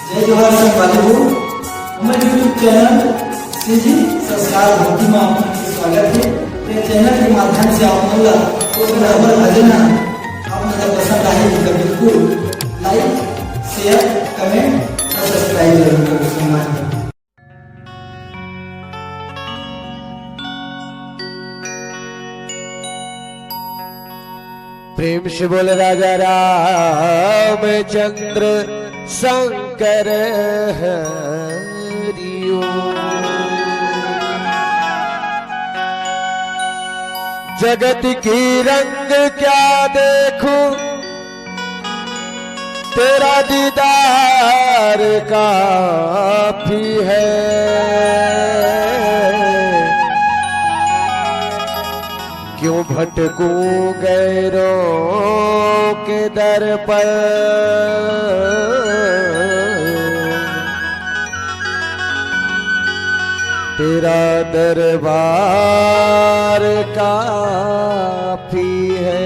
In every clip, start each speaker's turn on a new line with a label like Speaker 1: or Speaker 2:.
Speaker 1: जय जोहार संवादों, हमारे यूट्यूब चैनल श्री जी संस्कार भक्ति में आपका स्वागत है। ये चैनल के माध्यम से आप लोग को बराबर भजना आपको पसंद आए तो बिल्कुल लाइक शेयर कमेंट और सब्सक्राइब जरूर करें।
Speaker 2: प्रेम से बोल राजा रामचंद्र शंकर हरिओ। जगत की रंग क्या देखूं, तेरा दीदार काफी है। क्यों भटकूं गैरों के दर पर, तेरा दरबार काफी है।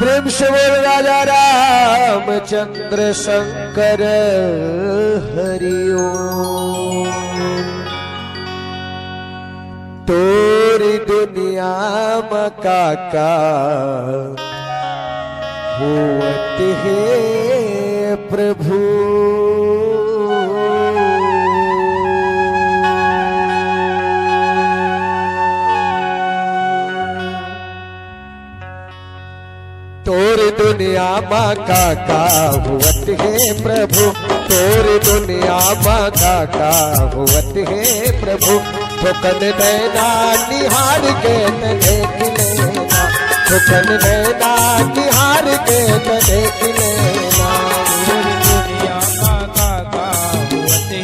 Speaker 2: प्रेम से बोल राजा रामचंद्र शंकर हरिओम। तोरी दुनिया मकाका होत है प्रभु। तोर दुनिया माँ काका हुवत है प्रभु। तोर दुनिया माँ काका हुवत है प्रभु। ठोकन नैना निहार के देख लेना, ठोकन नैना निहार के देख लेना।
Speaker 3: दुनिया माँ काका हुवत है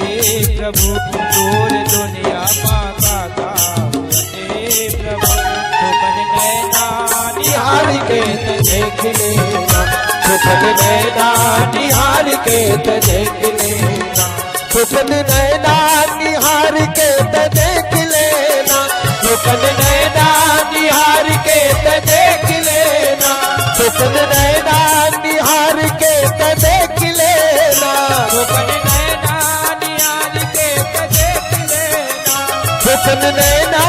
Speaker 3: प्रभु। तोर दुनिया माँ काका हुवत है प्रभु। ठोकन नैना
Speaker 2: निहार के देख लेना, ठोकन नैना निहार के देख लेना। ठोकन नैना निहार के देख लेना, ठोकन नैना निहार के देख लेना। ठोकन नैना निहार के देख लेना,
Speaker 3: ठोकन नैना निहार के देख लेना।
Speaker 2: ठोकन नैना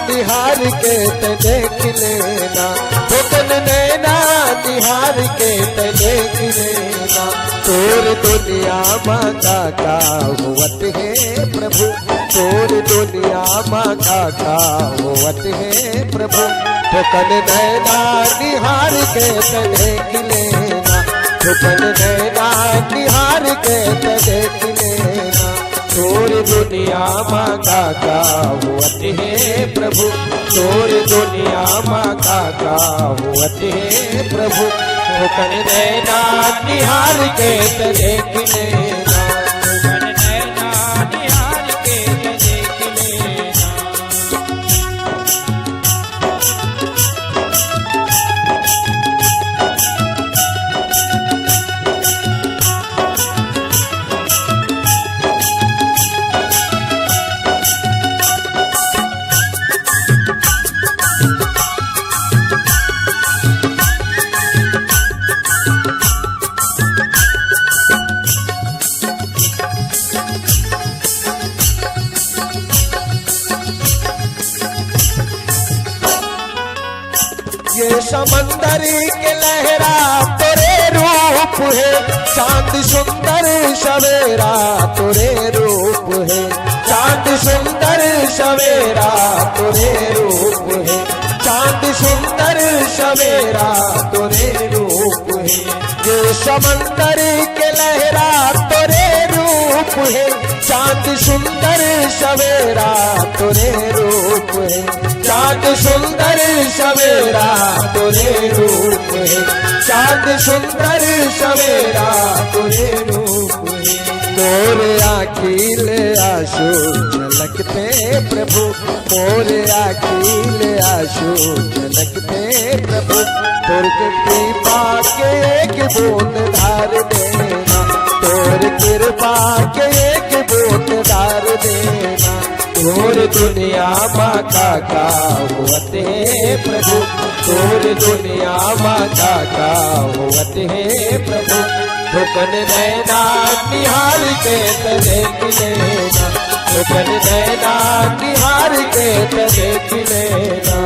Speaker 2: निहार के देख लेना। ठोकन नैना निहार के देख लेना। तोर दुनिया माँ काका हुवत है प्रभु। तोर दुनिया माँ काका हुवत है प्रभु। ठोकन नैना निहार के देख लेना, ठोकन नैना निहार के देख लेना। तोर दुनिया माँ काका हुवत है प्रभु। तोर दुनिया माँ काका हुवत है प्रभु। ठोकन नैना निहार के देख लेना,
Speaker 3: ठोकन नैना निहार के देख लेना।
Speaker 2: ये समंदर के लहरा तोरे रूप है। चांद सुंदर सवेरा तोरे रूप है। चांद सुंदर सवेरा तोरे रूप है। चांद सुंदर सवेरा तोरे रूप है। ये समंदर के लहरा तोरे रूप है। चांद सुंदर सवेरा तोरे रूप है। चांद सुंदर सवेरा तोरे रूप है। चांद सुंदर सवेरा तोरे रूप है। मोरे आखिल आंसू झलकते प्रभु। मोरे आखिल आंसू झलकते प्रभु। तोर कृपा के एक बूंद धार देना, तोर कृपा के एक बूंद धार देना। तोर दुनिया माँ काका होत है प्रभु, तोर दुनिया माँ काका होत है प्रभु। ठोकन नैना निहार के देख लेना, ठोकन नैना निहार के देख लेना।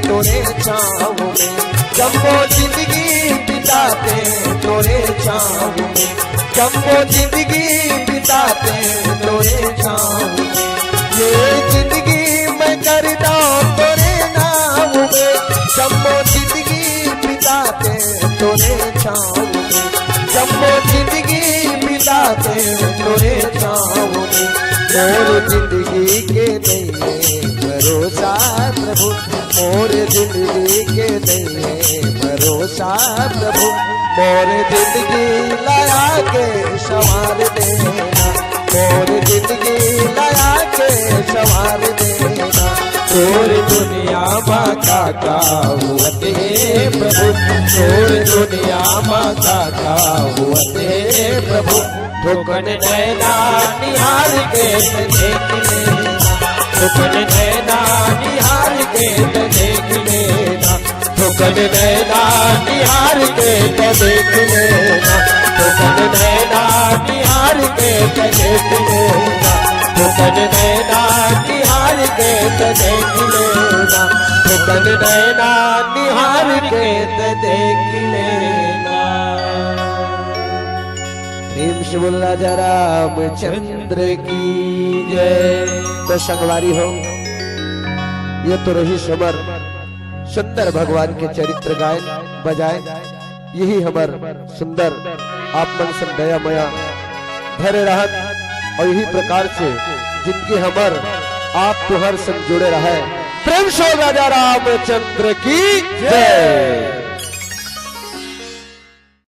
Speaker 2: तोरे छाँव में जम्बो जिंदगी बिताते, तोरे छाँव में जम्बो जिंदगी बिताते, तोरे छाँव में। ये जिंदगी मैं करता तोरे नाम में, जम्बो जिंदगी बिताते, तोरे छाँव में जम्बो जिंदगी बिताते, तोरे छाँव में। मोर जिंदगी के नहीं भरोसा प्रभु, मोर जिंदगी के नहीं भरोसा प्रभु। मोर जिंदगी लाया के संवार देना, मोर जिंदगी लाया के संवार देना। तोर दुनिया माँ काका हुत है प्रभु, तोर दुनिया माँ काका हुत है प्रभु। ठोकन नैना निहार के देख लेना, ठोकन नैना निहार के देख लेना, ठोकन नैना निहार के देख लेना, ठोकन नैना निहार के देख लेना, ठोकन नैना निहार के देख लेना, ठोकन नैना निहार के देख लेना। प्रेम से बोल राजा रामचंद्र की जय। तो संगवारी हो, ये तो रही समर सुंदर भगवान के चरित्र गायन बजाए, यही हमर सुंदर आप मन से दया मया धरे रहत, और यही प्रकार से जिनके हमर आप तुहर संग जुड़े रहे। प्रेम से राजा रामचंद्र की जय।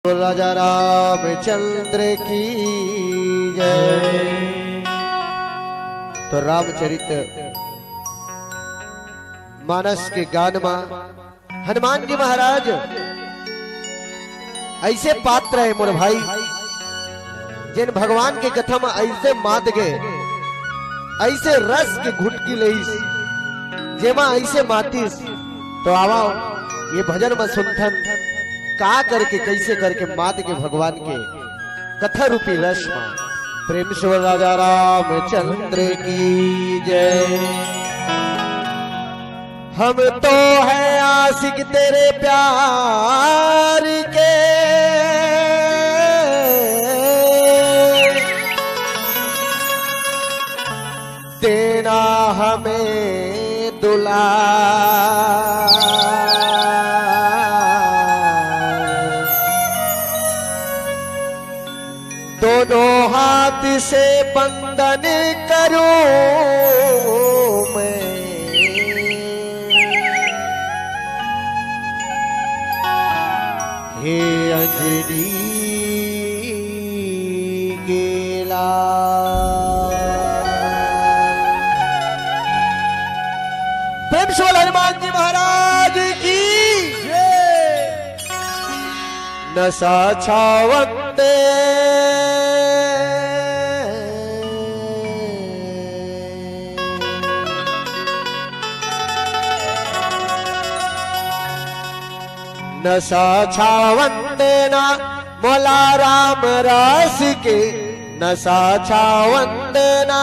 Speaker 2: राजा रामचंद्र की जय। तो रामचरित मानस के गान में हनुमान जी महाराज ऐसे पात्र है मोर भाई, जिन भगवान के कथा में ऐसे मात गए, ऐसे रस के घुटकी लईस, जेमा ऐसे मातिस। तो आवा ये भजन में सुनथन का करके कैसे करके मात के भगवान के कथा रूपी रस में। प्रेम से राजा रामचंद्र की जय। हम तो है आशिक तेरे प्यार के, देना हमें दुलार। दोनों हाथ से बंधन करूं मैं, हे अंजनी गेला। प्रेम से हनुमान जी महाराज की नशा छावंदे नशा छावंदेना मोला राम रस के, नशा छावंदेना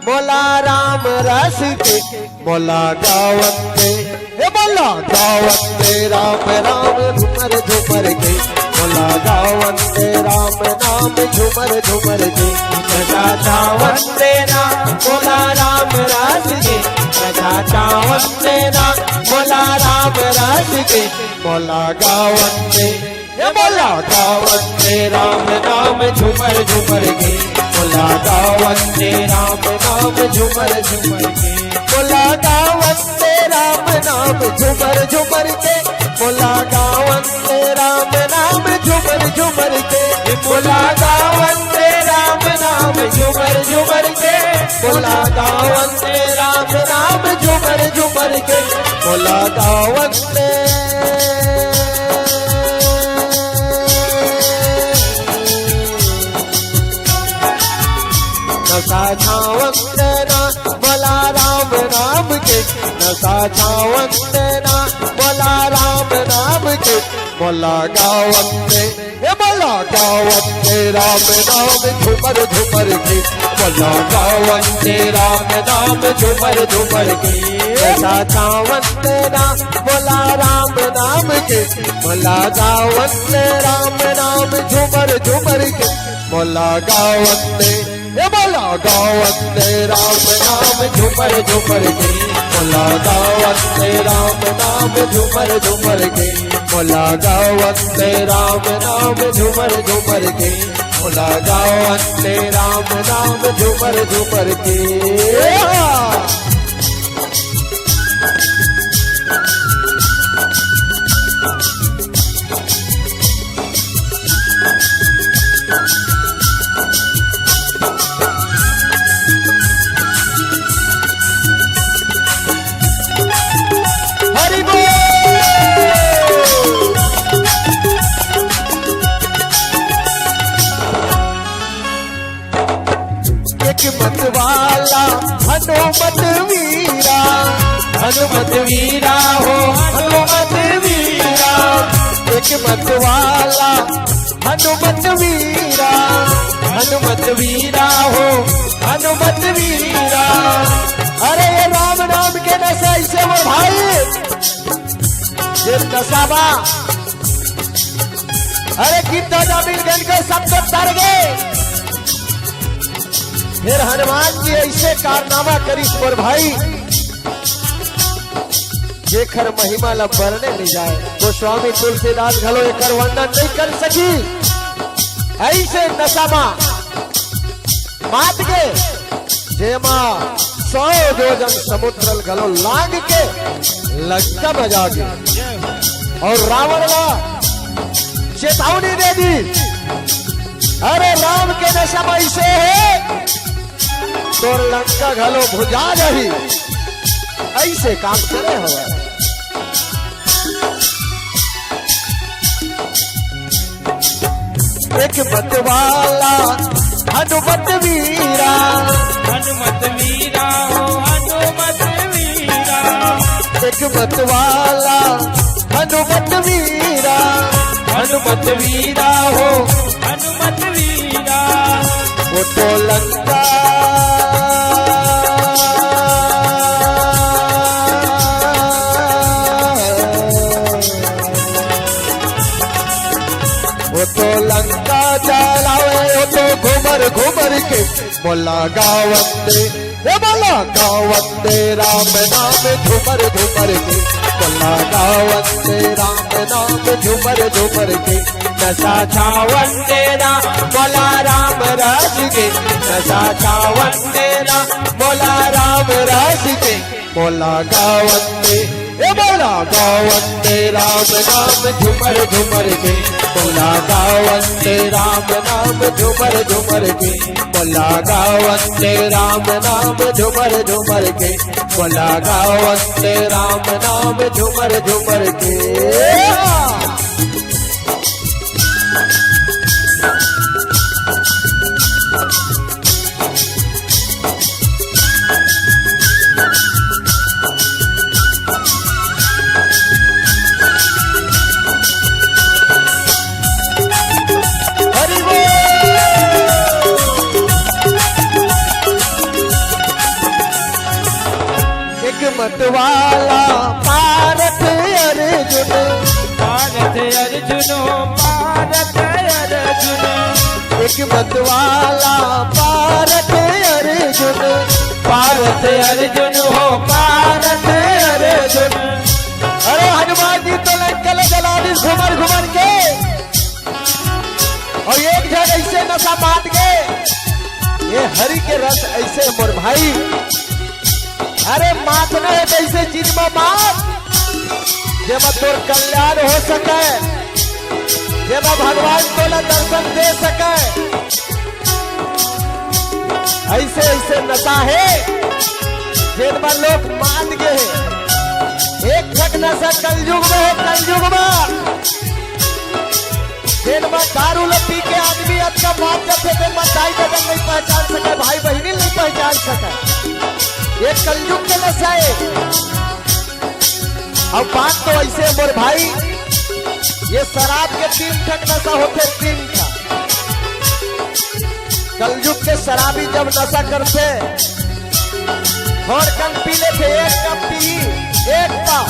Speaker 2: मोला राम रस के। मोला गावंदे हे मोला गावंदे राम राम झुमर झुमर के, मोला गावंदे राम नाम झुमर झुमर के। नशा छावंदेना मोला राम रस के, साचा वंदेना बोला राम रस के बोला गावंदे ये बोला गावंदे राम नाम झूमर झूमर के बोला गावंदे राम नाम झूमर झूमर के बोला गावंदे राम नाम झूमर झूमर के बोला गावंदे राम नाम झूमर झूमर के बोला गावंदे राम नाम झूमर झूमर के बोला गावंदे राम नाम झूमर झूमर के बोला गावंदे नशा छावंदना बोला राम नाम के नशा छावंदना बोला राम नाम के बोला गावंदे ये बोला गावंदे राम नाम झूमर झूमर के बोला गावंदे राम नाम झूमर झूमर के नशा छावंदना बोला राम नाम के बोला गावंदे राम नाम झूमर झूमर के बोला गावंदे ये बोला गावंदे राम नाम झूमर झूमर के बोला गावंदे राम नाम झूमर झूमर के बोला गावंदे राम नाम झूमर झूमर के बोला गावंदे राम नाम झूमर झूमर के मत वाला हनुमत वीरा हनुमत वीरा हो हनुमत वीरा एक मत वाला हनुमत वीरा हनुमत वीरा हो हनुमत वीरा अरे ये राम नाम के नशा ऐसे वो भाई ये नशाबा अरे कितना जमीन गन के सब तो तर गए फिर हनुमान जी ऐसे कारनामा करीस पर भाई जेखर महिमा ला वर्णे नहीं जाए गोस्वामी तुलसीदास घलो एक वर्णन नहीं कर सकी ऐसे नशामा मात के जेमा 100 योजन समुद्र घलो लांग के लगता बजा के और रावण ला चेतावनी दे दी अरे राम के नशा में ऐसे है तो लंका घलो भुजा रही ऐसे काम करे हो एक मत वाला हनुमत वीरा
Speaker 3: हनुमत वीरा हो हनुमत वीरा
Speaker 2: एक मत वाला हनुमत वीरा हनुमत वीरा हो
Speaker 3: हनुमत वीरा
Speaker 2: वो तो लंका वो तो लंका चलावे वो तो घूमर घूमर के बोला गावंदे ये बोला गावंदे राम नाम झूमर झूमर के बोला गावंदे राम नाम झूमर झूमर के नशा छावंदे राम बोला राम रस के नशा छावंदे राम बोला राम रस के बोला गावंदे ये बोला गावंदे राम नाम झूमर झूमर के बोला गावंदे राम नाम झूमर झूमर के बोला गावंदे राम नाम झूमर झूमर के बोला गावंदे राम नाम झूमर झूमर के मत वाला पारथ अर्जुन
Speaker 3: भारत अर्जुनो भारत अर्जुन
Speaker 2: एक मत वाला पारथ अर्जुन
Speaker 3: भारत अर्जुन हो भारत
Speaker 2: घुमर घुमर के और एक जन ऐसे नशा बांट के ये हरि के रस ऐसे मोर भाई अरे मात न है ऐसे चीज में मात जब तोर कल्याण हो सके जब भगवान को न दर्शन दे सके ऐसे ऐसे नशा है जिनमें लोग मान गए एक ठक नशा कलयुग में है कलयुग में जिनमें दारू पी के आदमी अपना बात करते थे दाई बदन नहीं पहचान सके भाई बहनी नहीं पहचान सके ये कलयुग के नशा है। अब बात तो ऐसे मोर भाई ये शराब के 3 ठक नशा होते 3 ठक कलयुग के शराबी जब नशा करते और कम पी लेते 1 कप पी 1 कप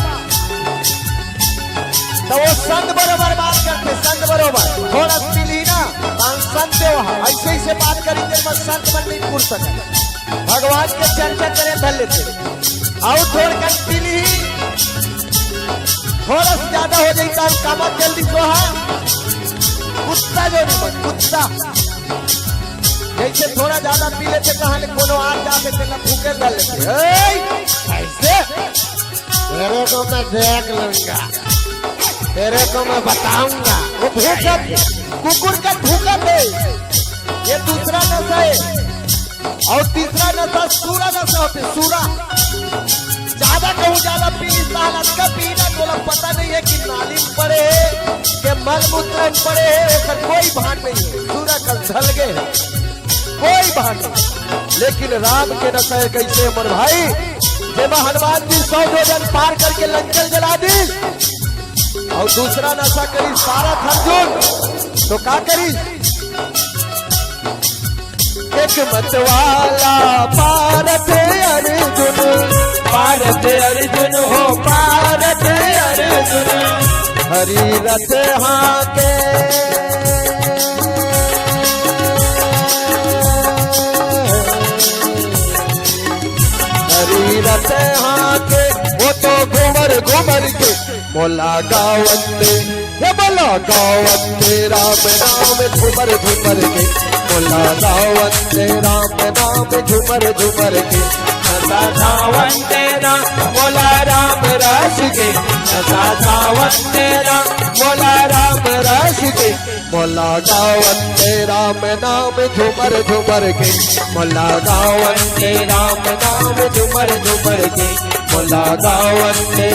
Speaker 2: तो वो संत बरोबर बात करते संत बरोबर थोड़ा पी ली ना संत ऐसे ही से बात करी जब संत मन नहीं पूछ सके भगवान के चर्चा करे धर लेते और थोड़ा कम पी ली थोड़ा सा ज्यादा हो जाए तो काम जल्दी सोहा कुत्ता जो नहीं कुत्ता जैसे थोड़ा ज्यादा पी लेते कहानी कोनो आग जाके तेरा भूखे डाल लेते ऐसे तेरे को मैं देख लूंगा तेरे को मैं बताऊंगा वो भूखा कुकुर का भूखा दे ये दूसरा नशा है और तीसरा नशा सूरा नशा होते सूरा ज्यादा कहूँ ज्यादा पी का पीना बोला पता नहीं है कि नाली में पड़े है कि मल मूत्र में पड़े है उसका कोई भान नहीं है सूरा कल ढल गए है कोई भान नहीं। लेकिन राम के नशा कैसे मर भाई जब हनुमान जी 100 योजन पार करके लंचल जला दी और दूसरा नशा करी सारा अर्जुन तो क्या करी एक मतवाला पारत अर्जुन हो पारत अर्जुन हरि रथ हाके हरि रथ हाके वो तो घुमर घुमर के बोला गावंते ये बोला गावंते राम नाम झुमर झुमर के बोला गावंते राम नाम झुमर झुमर के
Speaker 3: सावंते राम बोला राम रस के सावंते राम बोला राम रस के
Speaker 2: बोला गावंते राम नाम झुमर झुमर के बोला गावंते राम नाम झुमर झुमर के बोला गावंते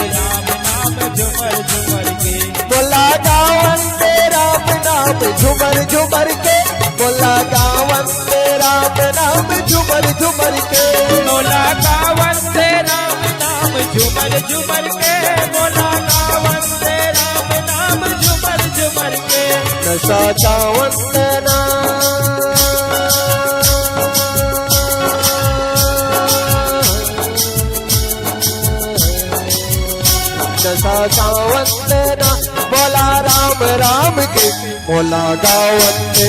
Speaker 3: झुमर झुमर के
Speaker 2: बोला गावंते राम नाम झुमर झुमर के बोला गावंते राम नाम झुमर झुमर के
Speaker 3: बोला गावंते राम नाम झुमर झुमर के बोला गावंते राम नाम झुमर झुमर के
Speaker 2: नशा चावंते नशा चावंते बोला राम राम के बोला गावंते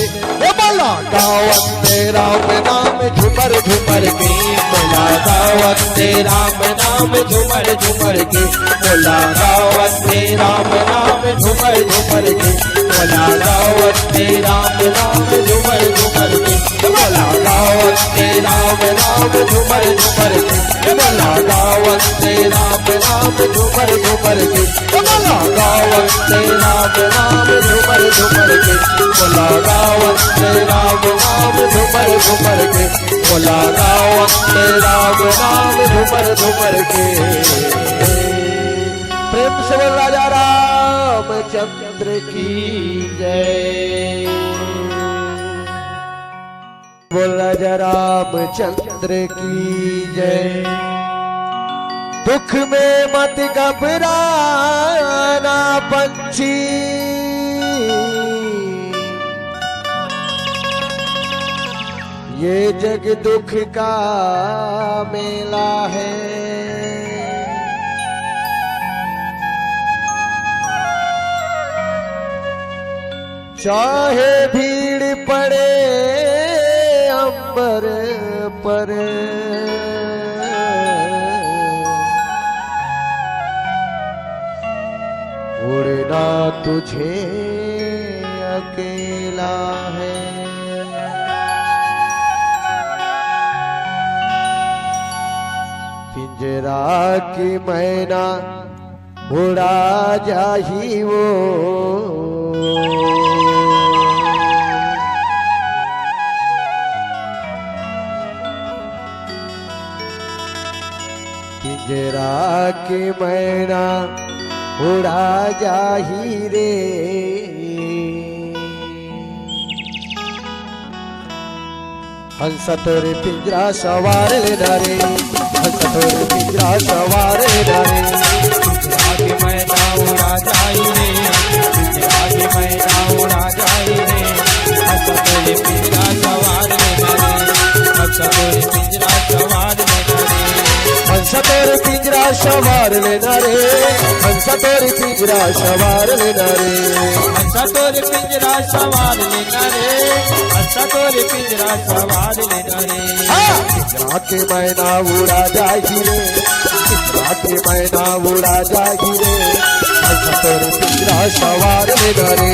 Speaker 2: बोला गावंते राम नाम झुमर झुमर के बोला गावंते राम नाम झुमर झुमर के बोला गावंते राम नाम झुमर झुमर के बोला गावंते राम नाम झुमर झुमर के बोला गावंते राम नाम झुमर झुमर के बोला गावंते राम नाम झुमर झुमर के बोला गावंते राम नाम झुमर झुमर के बोला गावंते राम नाम झुमर झुमर के बोला गावंते राम नाम झुमर झुमर के प्रेम से बोल राजा रामचंद्र की जय बोल राजा रामचंद्र की जय। दुख में मत घबराना पंछी ये जग दुख का मेला है चाहे भीड़ पड़े अंबर पर छोड़ना तुझे अकेला है। पिंजरा की मैना उड़ा जाही वो, पिंजरा की मैना उड़ा जाही रे। हंस तोरे पिंजरा सवार लेना रे, हंस तोरे पिंजरा सवार लेना रे।
Speaker 3: पिंजरा के मैना उड़ा जाई रे, पिंजरा के मैना उड़ा जाई रे। हंस तोरे पिंजरा सवार लेना रे, हंस तोरे पिंजरा सवार लेना रे।
Speaker 2: हंस तोरे पिंजरा सवार लेना रे, हंस तोरे पिंजरा सवार लेना रे।
Speaker 3: हंस तोरे पिंजरा सवार लेना रे, हंस तोरे पिंजरा सवार लेना रे।
Speaker 2: पिंजरा के मैना उड़ा जाही रे, पिंजरा के मैना उड़ा जाही रे। हंस तोरे पिंजरा सवार लेना रे,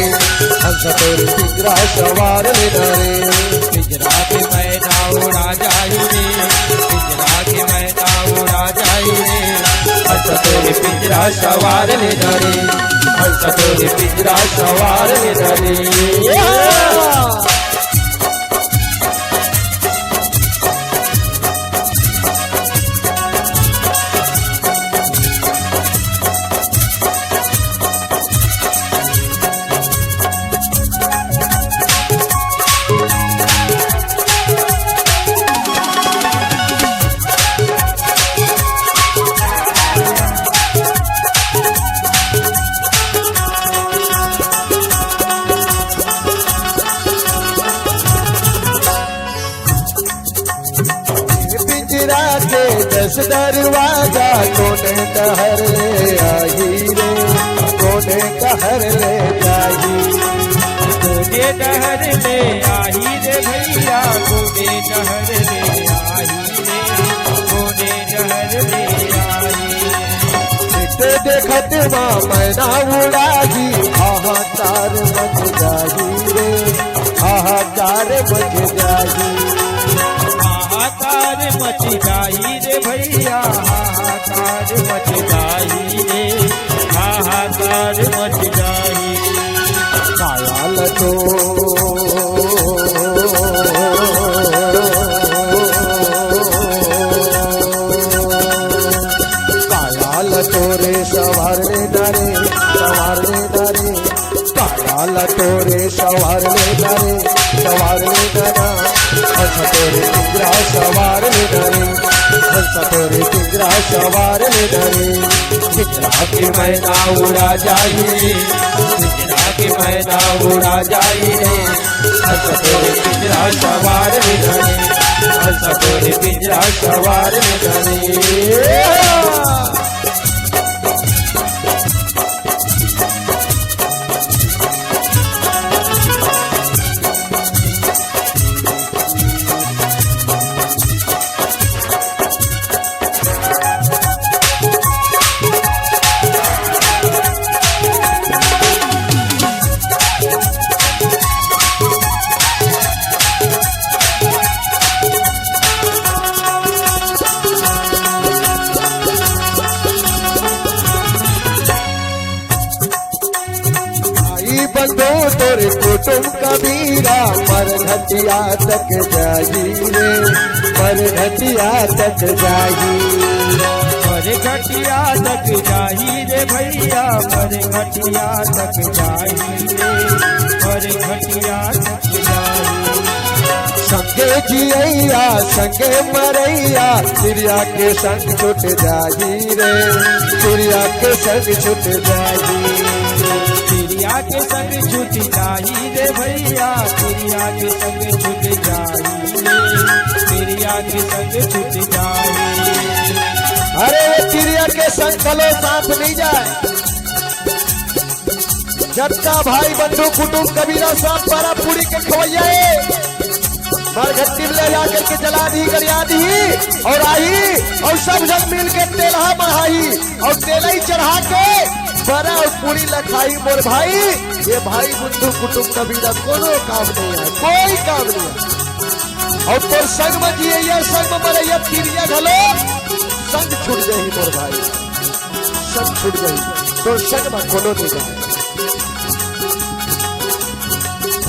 Speaker 2: हंस तोरे पिंजरा सवार लेना रे।
Speaker 3: पिंजरा के मैना उड़ा जाई रे, पिंजरा के मैना उड़ा जाई रे। हंस तोरे पिंजरा सवार लेना रे, हंस तोरे पिंजरा सवार लेना रे।
Speaker 2: दस दरवाजा कोने कहर ले आई रे, कोने कहर ले जाही।
Speaker 3: कोने डहर ले आई रे भैया, कोने डहर ले आई रे, कोने डहर ले आई।
Speaker 2: देखते देखत माँ मैना उड़ाही, हाहाकार मच जाही रे, हाहाकार मच जाही।
Speaker 3: हाहाकार मच जाई रे भैया, हाहाकार मच जाई रे, हाहाकार मच जाई।
Speaker 2: कायाल तो कायाल तोरे सवार लेना रे, सवार लेना रे। कायाल तोरे सवार लेना रे, सवार लेना ना। हंस तोरे पिंजरा सवार लेना रे, हंस तोरे पिंजरा सवार लेना रे।
Speaker 3: पिंजरा के मैना उड़ा जाई रे, पिंजरा के मैना उड़ा जाई रे। हंस तोरे पिंजरा सवार लेना रे, हंस तोरे पिंजरा सवार लेना रे।
Speaker 2: बंधु तोरे कुटुम कबीरा, पर घटिया तक जाही रे, पर घटिया तक जाही।
Speaker 3: पर घटिया तक जाही रे भैया, पर घटिया तक जाही रे, पर घटिया तक जाही।
Speaker 2: संगे जियैया संगे मरैया, चिड़िया के संग छुट जाही रे, चिड़िया के संग छुट जाही।
Speaker 3: चिड़िया के संग छूट जाही रे भैया, चिड़िया के संग छूट जाही रे, चिड़िया के संग छूट जाही।
Speaker 2: अरे चिड़िया के संग चलो साथ नहीं जाए, जबका भाई बंधु कुटुम कबीरा साथ पारा पूरी के खवैया मरघट्टी ले जाकर के जला दी गरिया दी और आई और सब जन मिल के तेलहा बढ़ाई और तेलई चढ़ा के बड़ा पूरी लखाई मोर भाई ये भाई बंधु कुटुंब कबीरा कोनो काम नहीं है, कोई काम नहीं है। और तोर संग में जिए ये संग में मरे ये तिरिया घलो संग छूट गई मोर भाई, संग छूट गई तो संग में कोनो नहीं जाए।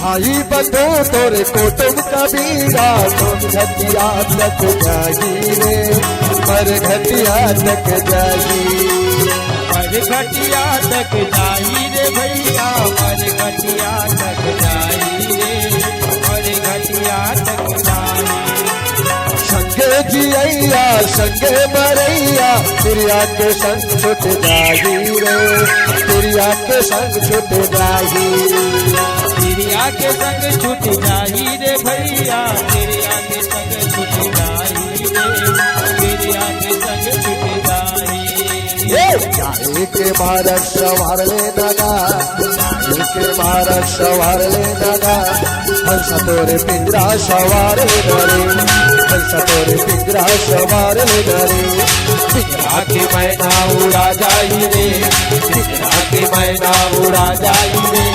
Speaker 2: भाई बंधु तोरे कुटुंब कबीरा तुम घटिया तक जागी रे, पर घटिया तक जागी,
Speaker 3: पर घटिया तक जाई रे भैया, पर घटिया तक जाई रे, पर घटिया तक जाई।
Speaker 2: संगे जियैया संगे मरैया तिरिया के संग छुट जागी रे, तिरिया के संग छुट जागी,
Speaker 3: तिरिया के संग छूट जाई रे भैया, तिरिया के संग छूट जाई रे, तिरिया के संग छूट जाई।
Speaker 2: चाहे के भारत सवार ले नगा, चाहे के भारत सवार ले नगा, हंस तोरे पिंजरा सवार ले नरे, हंस तोरे पिंजरा सवार ले नरे।
Speaker 3: पिंजरा के मैना उड़ा जाई रे, पिंजरा के मैना उड़ा जाई रे,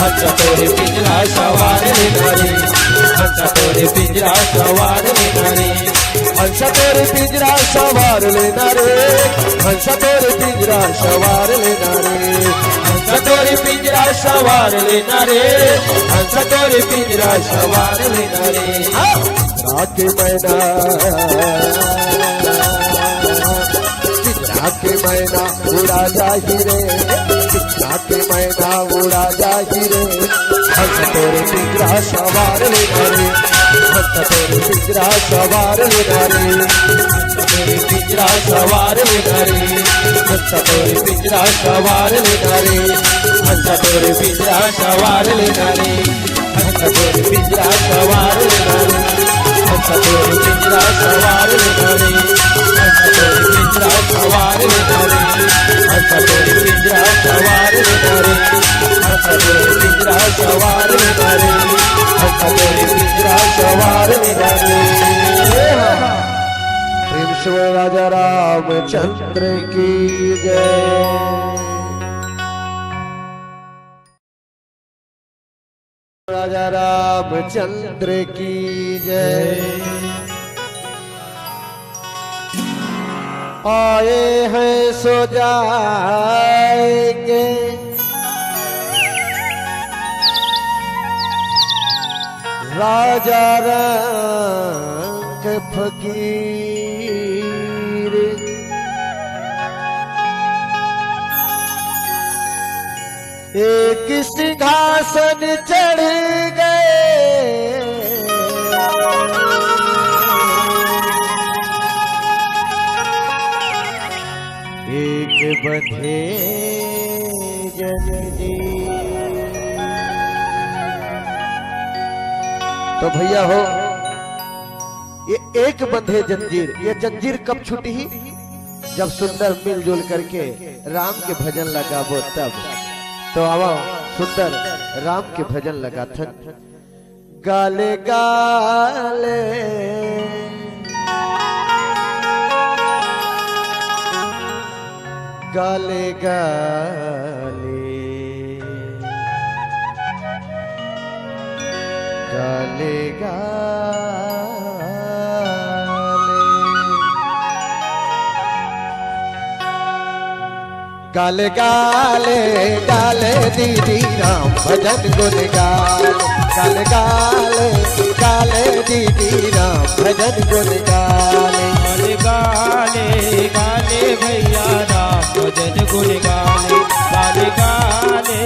Speaker 3: हंस तोरे पिंजरा सवार ले नरे, हंस तोरे पिंजरा सवार ले नरे,
Speaker 2: हंस तोरे पिंजरा सवार ले नरे, हंस तोरे पिंजरा सवार ले नरे,
Speaker 3: हंस तोरे पिंजरा सवार ले नरे, हंस तोरे पिंजरा सवार ले नरे।
Speaker 2: के मैना पिंजरा के मैना उड़ा जाही रे, पिंजरा के मैना उड़ा जाही रे, हंस तोरे पिंजरा सवार ले नरे, हंस तोरे पिंजरा सवार ले नरे,
Speaker 3: तोरे पिंजरा सवार ले नरे, हंस तोरे पिंजरा सवार ले नरे, हंस तोरे पिंजरा सवार ले नरे, हंस तोरे पिंजरा सवार ले नरे, हंस तोरे पिंजरा सवार ले नरे, हंस तोरे पिंजरा सवार ले नरे, हंस तोरे पिंजरा सवार ले नरे, हंस तोरे पिंजरा सवार ले नरे, हंस तोरे पिंजरा सवार ले नरे।
Speaker 2: प्रेम से राजा रामचंद्र की जय, राजा रामचंद्र की जय। आए हैं सो जाएंगे, राजा रंग फकीर, एक सिंहासन चढ़ गए, एक बंधे जननी। तो भैया हो ये एक बंधे जंजीर, ये जंजीर कब छूटी? जब सुंदर मिलजुल करके राम के भजन लगाबो तब। तो आओ सुंदर राम के भजन लगाथन। गाले गाले गाले गाले गाले गाले गाले गाले दीदी राम भजन गुन गाले, गाले गाले गाले दीदी राम भजन गुन गाले,
Speaker 3: गाले गाले भैया राम भजन गुन गाले, गाले गाले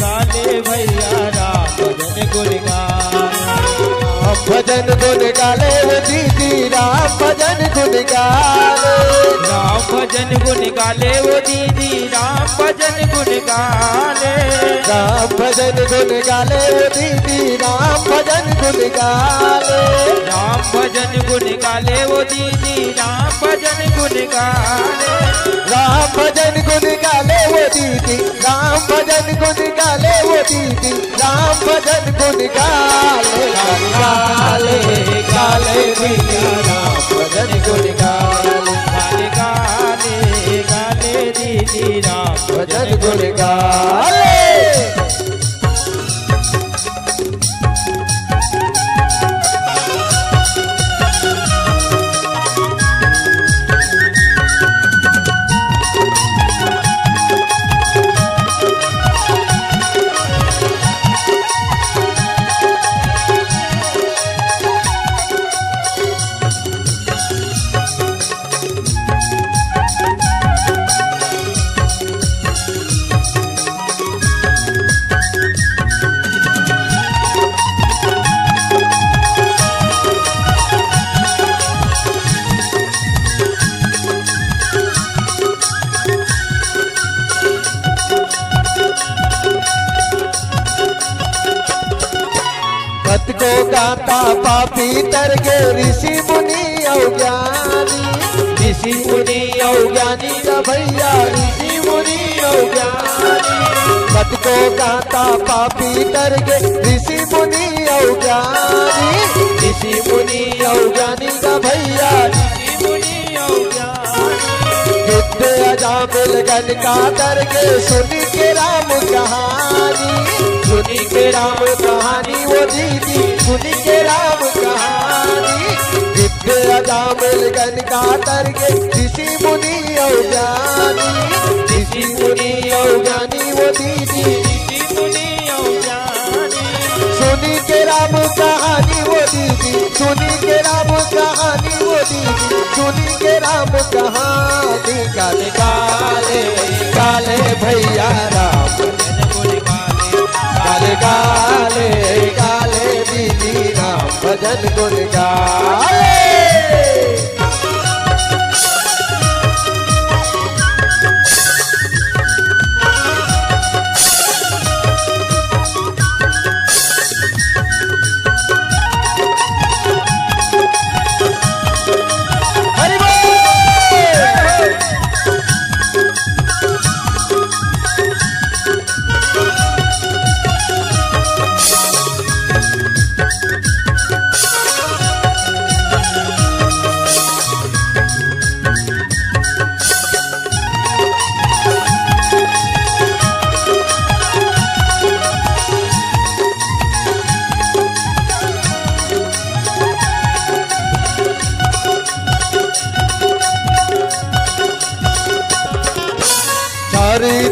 Speaker 3: गाले भैया राम भजन गुन गाले,
Speaker 2: भजन गुन गाले वो दीदी राम भजन गुन गाले,
Speaker 3: राम भजन गुन गाले वो दीदी राम भजन गुन गाले,
Speaker 2: राम भजन गुन गाले वो दीदी राम भजन गुन गाले,
Speaker 3: राम भजन गुन गाले वो दीदी राम भजन गुन गाले,
Speaker 2: राम भजन गुन गाले वो दीदी राम भजन गुन गाले वो दीदी राम भजन गुन गाले, गाले गाले दीदी राम भजन गुन गाले,
Speaker 3: गाले गाले गाले दीदी राम
Speaker 2: भजन गुन पापी तर गे ऋषि मुनि अज्ञानी, ऋषि मुनि अज्ञानी का भैया ऋषि मुनि अज्ञानी। पद को गाता पापी तर गे ऋषि मुनि अज्ञानी, ऋषि मुनि अज्ञानी का भैया ऋषि मुनि अज्ञानी। विद्या जामिल गण का तर गे सुनी के राम कहानी, सुनी के राम कहानी वो दीदी सुनी के राम कहानी। विद्या जामिल गण का तर गे ऋषि मुनि अज्ञानी, ऋषि मुनि अज्ञानी वो दीदी ऋषि मुनि अज्ञानी। सुनी के राम कहानी वो दीदी सुनी के राम कहानी वो दीदी सुनी के राम कहानी। गाले गाले गाले भैया राम गाले गाले गाले दीदी राम भजन गुण गाले।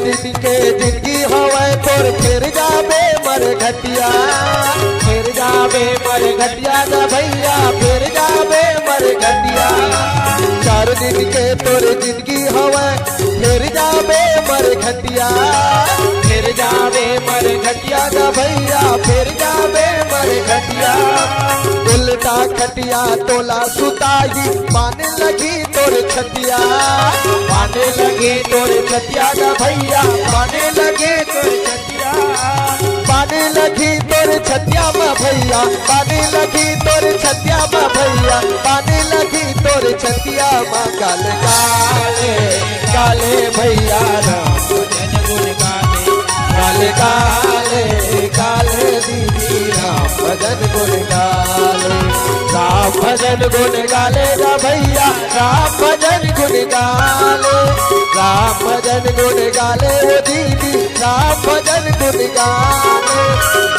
Speaker 2: दिन के जिंदगी हवे तोर फिर जाबे मर घटिया, फिर जाबे मर घटिया ना भैया फिर जाबे मर घटिया। 4 दिन के तोर जिंदगी हवे फिर जाबे मर घटिया, फिर जाबे मर घटिया ना भैया फिर जाबे मर घटिया। उल्टा खटिया तोला सुताई पाने लगी तोर छतिया, पाने लगे तोर छतिया ना भैया पाने लगे तोर छतिया, पाने लगी तोर छतिया में भैया पाने लगी तोर छतिया में भैया पाने लगी तोर छतिया में। गाले गाले गाले भैया राम भजन गुण गाले, गाले गाले गाले दीदी राम भजन गुण गाले। राम भजन गुण गाले गा भैया राम भजन गुण गाले, राम भजन गुण गाले वो दीदी राम भजन गुण गाले,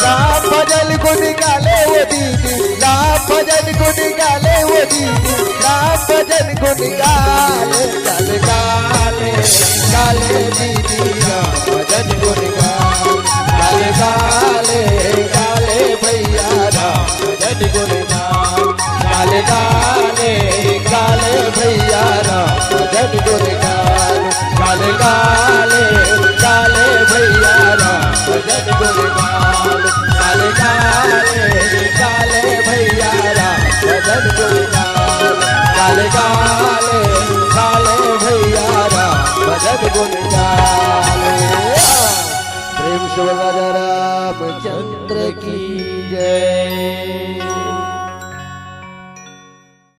Speaker 2: राम भजन गुण गाले वो दीदी राम भजन गुण गाले वो दीदी राम भजन गुण गाले। गाले गाले गाले दीदी राम भजन गुण गाले, गाले गाले भैया राम भजन गुण गाले, गाले गाले भैया राम भजन गुण गाले, गाले गाले भैया राम भजन गुण गाले, गाले गाले भैया राम भजन गुण गाले, गाले गाले भैया राम भजन गुण गाले। प्रेम से बोला रामचंद्र की जय।